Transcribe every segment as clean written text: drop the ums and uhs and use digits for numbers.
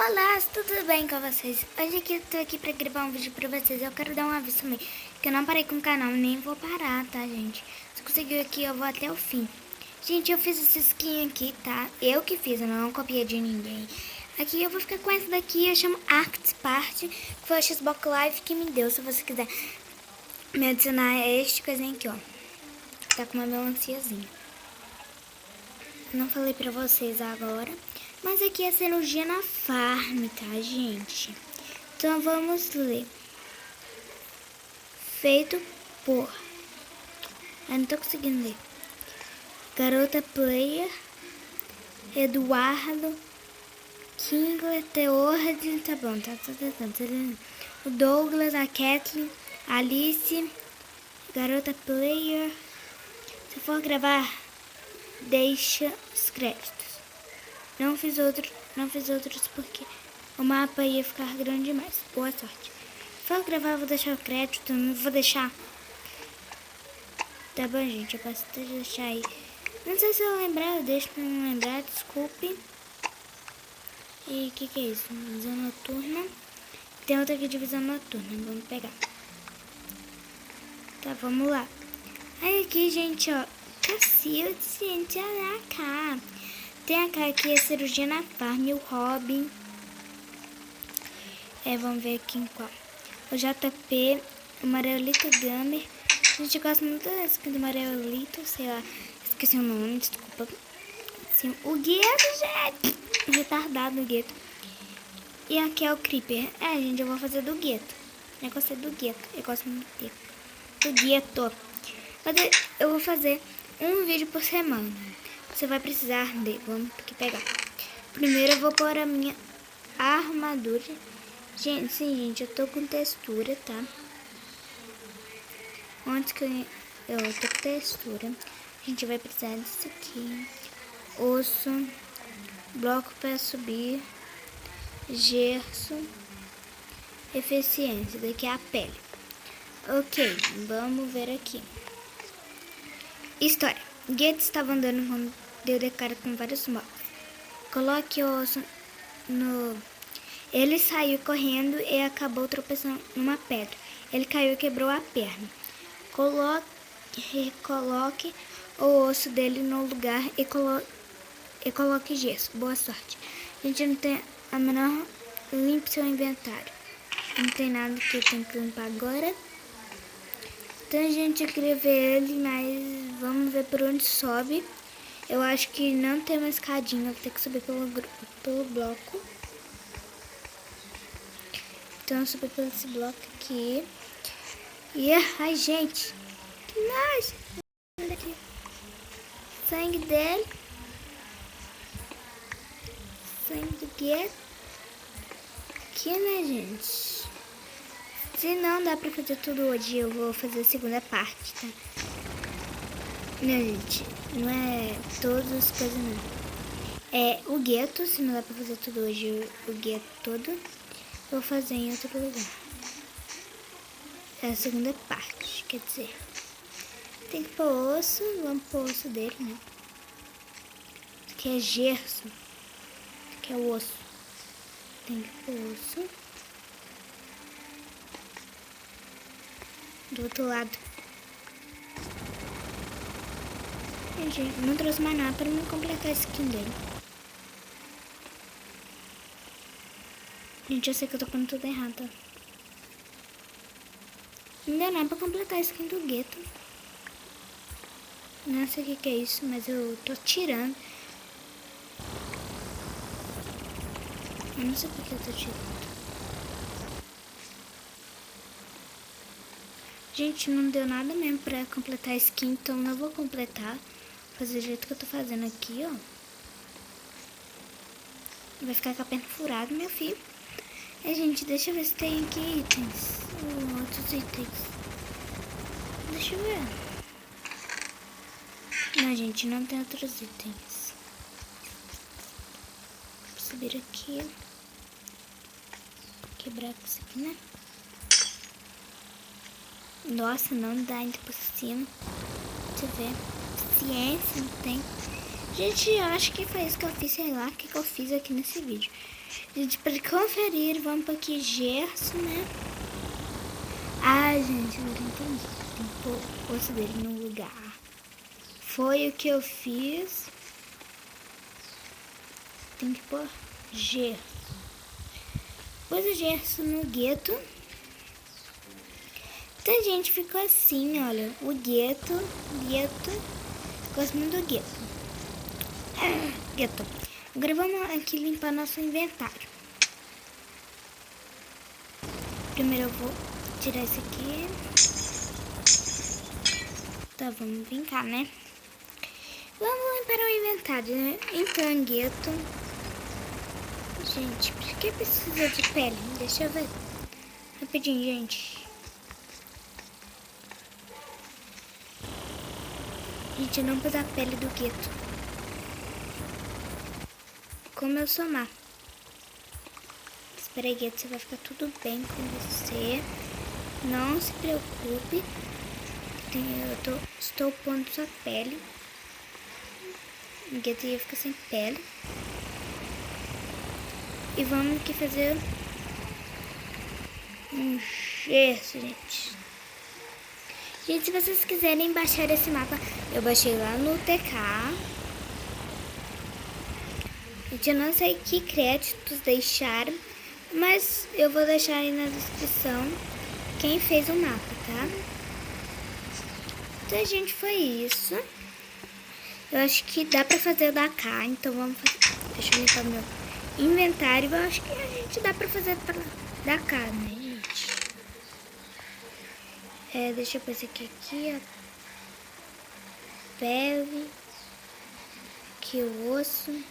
Olá, tudo bem com vocês? Hoje eu tô aqui pra gravar um vídeo pra vocês. Eu quero dar um aviso também, que eu não parei com o canal, nem vou parar, tá, gente? Se conseguiu aqui, eu vou até o fim. Gente, eu fiz essa skin aqui, tá? Eu que fiz, eu não copiei de ninguém. Aqui eu vou ficar com essa daqui, eu chamo Art Party, que foi a Xbox Live que me deu. Se você quiser me adicionar, é este coisinha aqui, ó. Tá com uma melanciazinha. Não falei pra vocês agora, mas aqui é cirurgia na farm, tá, gente? Então vamos ler. Feito por... Eu não tô conseguindo ler. Garota Player, Eduardo, Kingler, Teord, tá bom, tá. O Douglas, a Kathleen, Alice, Garota Player. Se for gravar, deixa os créditos. Não fiz outros porque o mapa ia ficar grande demais. Boa sorte. Se for gravar, eu vou deixar o crédito, não vou deixar. Tá bom, gente, eu posso deixar aí. Não sei se eu lembrar, eu deixo pra não lembrar, desculpe. E o que é isso? Visão noturna. Tem outra aqui de visão noturna, vamos pegar. Tá, vamos lá. Aí aqui, gente, ó. Cacilde, gente, olha cá. Tem a cara aqui, a cirurgia na farm, o Robin. Vamos ver aqui em qual. O JP, o Mariolito Gamer. A gente gosta muito da skin do Mariolito, sei lá. Esqueci o nome, desculpa. Assim, o Gueto, gente. Retardado o Gueto. E aqui é o Creeper. Gente, eu vou fazer do Gueto. Eu gostei do Gueto. Eu gosto muito dele. Do Gueto. Eu vou fazer um vídeo por semana. Você vai precisar de... Vamos aqui pegar. Primeiro eu vou pôr a minha armadura. Gente, sim, gente, eu tô com textura, tá? Antes que eu tô com textura. A gente vai precisar disso aqui. Osso. Bloco para subir. Gesso. Eficiência. Daqui é a pele. Ok, vamos ver aqui. História. Gueto estava andando quando deu de cara com vários mobs. Coloque o osso no... Ele saiu correndo e acabou tropeçando numa pedra. Ele caiu e quebrou a perna. Coloque o osso dele no lugar e coloque gesso. Boa sorte. A gente não tem a menor... Limpe seu inventário. Não tem nada que eu tenho que limpar agora. Então, gente, eu queria ver ele, mas vamos ver por onde sobe. Eu acho que não tem uma escadinha, vou ter que subir pelo bloco. Então, eu subi por esse bloco aqui. E, ai, gente, que mais? Sangue dele. Sangue do Gueto. Aqui, né, gente? Se não dá pra fazer tudo hoje, eu vou fazer a segunda parte, tá? Não, gente, não é todas as coisas, não. É o Gueto, se não dá pra fazer tudo hoje, o Gueto todo, eu vou fazer em outro lugar. É a segunda parte, quer dizer. Tem que pôr osso, vamos pôr osso dele, né? Isso aqui é gesso. Isso aqui é o osso. Tem que pôr osso. Do outro lado. Gente, não trouxe mais nada para não completar a skin dele. Gente, eu sei que eu tô pondo tudo errado. Não deu nada pra completar a skin do Gueto. Não sei o que é isso, mas eu tô tirando. Eu não sei porque eu tô tirando. Gente, não deu nada mesmo pra completar a skin, então não vou completar. Vou fazer do jeito que eu tô fazendo aqui, ó. Vai ficar com a perna furada, meu filho. Gente, deixa eu ver se tem aqui itens. Outros itens. Deixa eu ver. Não, gente, não tem outros itens. Vou subir aqui. Quebrar com isso aqui, né? Nossa, não dá ainda por cima. Deixa eu ver. Ciência, não tem. Gente, eu acho que foi isso que eu fiz, sei lá, o que eu fiz aqui nesse vídeo. Gente, para conferir, vamos para aqui, Gerson, né? Ah, gente, eu não entendi. Tem que pôr o osso dele no lugar. Foi o que eu fiz. Tem que pôr Gerson. Pôs o Gerson no gueto. Então, gente, ficou assim, olha. O gueto. Gosto muito do gueto. Gueto. Agora vamos aqui limpar nosso inventário. Primeiro eu vou tirar esse aqui. Tá, vamos brincar, né? Vamos limpar o inventário, né? Então, gueto. Gente, por que precisa de pele? Deixa eu ver. Rapidinho, gente. Gente, eu não pus a pele do gueto. Como eu sou má. Espera aí, gueto, vai ficar tudo bem com você. Não se preocupe. Estou pondo sua pele. O gueto ia ficar sem pele. E vamos aqui fazer um gesso, gente. Gente, se vocês quiserem baixar esse mapa, eu baixei lá no TK. Gente, eu não sei que créditos deixaram, mas eu vou deixar aí na descrição quem fez o mapa, tá? Então, gente, foi isso. Eu acho que dá pra fazer o da K, então vamos fazer. Deixa eu limpar meu inventário. Eu acho que a gente dá pra fazer da K, né, gente? Deixa eu pôr esse aqui, a pele, aqui o osso,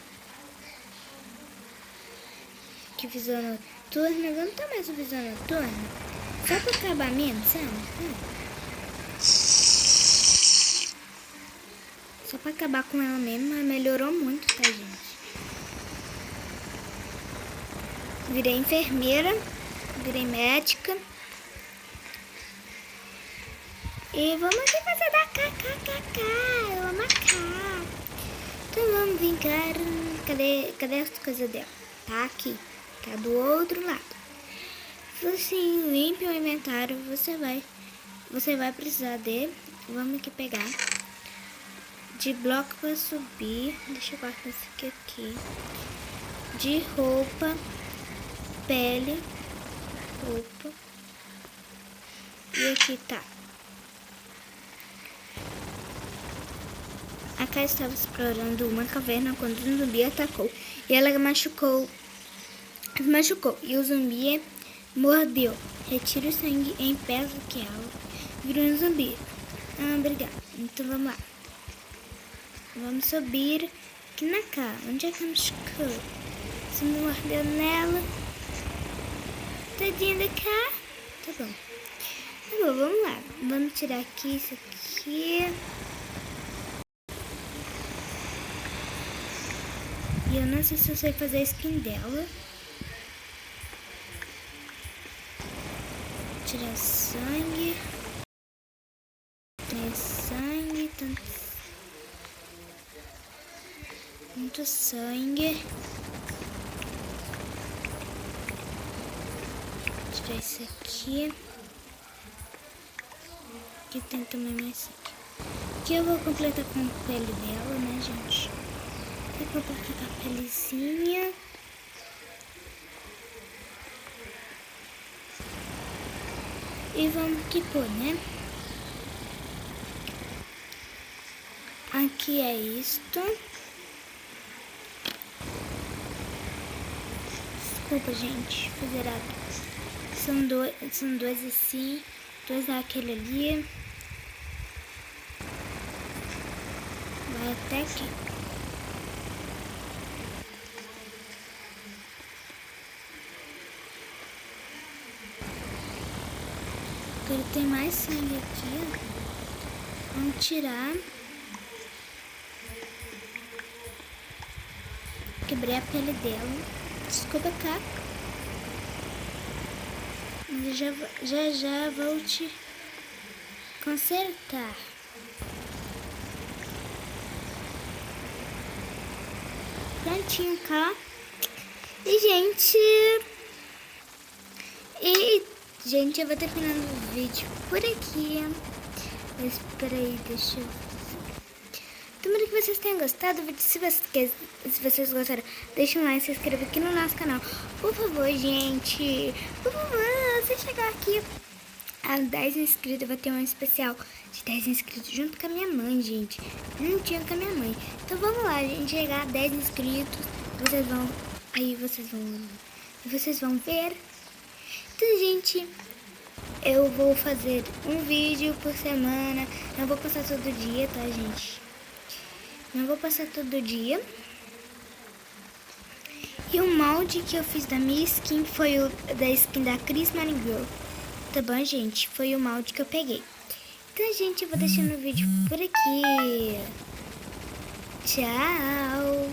aqui visão noturna. Agora não tá mais o visão noturna, só pro acabamento, sabe? Só pra acabar com ela mesmo, mas melhorou muito, tá, gente? Virei enfermeira, virei médica. E vamos aqui fazer da KKKK, eu amo a K. Então vamos brincar. Cadê as coisas dela? Tá aqui, tá do outro lado. Assim, limpe o inventário, você vai precisar de, vamos aqui pegar, de bloco para subir, deixa eu guardar esse aqui, de roupa, pele, roupa, e aqui tá. A Kai estava explorando uma caverna quando um zumbi atacou e ela machucou e o zumbi mordeu. Retire o sangue em pés que ela virou um zumbi. Obrigada. Então vamos lá. Vamos subir aqui na K. Onde é que machucou? Você me mordeu nela. Tadinha da K. Tá bom. Tá bom, vamos lá. Vamos tirar aqui isso aqui. E eu não sei se eu sei fazer a skin dela. Tirar sangue. Tem sangue. Muito sangue. Tirar esse aqui. Aqui tem também mais sangue. Aqui eu vou completar com a pele dela, né, gente? Vou completar a pelezinha. E vamos que pôr, né? Aqui é isto. Desculpa, gente, fazer a... São dois assim, dois daquele ali. Vai até aqui. Agora tem mais sangue aqui, ó. Vamos tirar. Quebrei a pele dela. Desculpa, tá? Mas já vou te consertar. Prontinho, cá. E, gente, eu vou terminando o vídeo por aqui. Mas, peraí, deixa eu... Tomara que vocês tenham gostado do vídeo. Se vocês gostaram, deixa um like, se inscreva aqui no nosso canal. Por favor, gente. Por favor, se chegar aqui a 10 inscritos, eu vou ter um especial de 10 inscritos junto com a minha mãe, gente. Juntinho com a minha mãe. Então vamos lá, gente. Chegar a 10 inscritos. Vocês vão... Aí vocês vão ver. Então, gente, eu vou fazer um vídeo por semana. Não vou passar todo dia, tá, gente? Não vou passar todo dia. E o molde que eu fiz da minha skin foi o da skin da Cris Maringirl. Tá bom, gente? Foi o molde que eu peguei. Então, gente, eu vou deixando o vídeo por aqui. Tchau!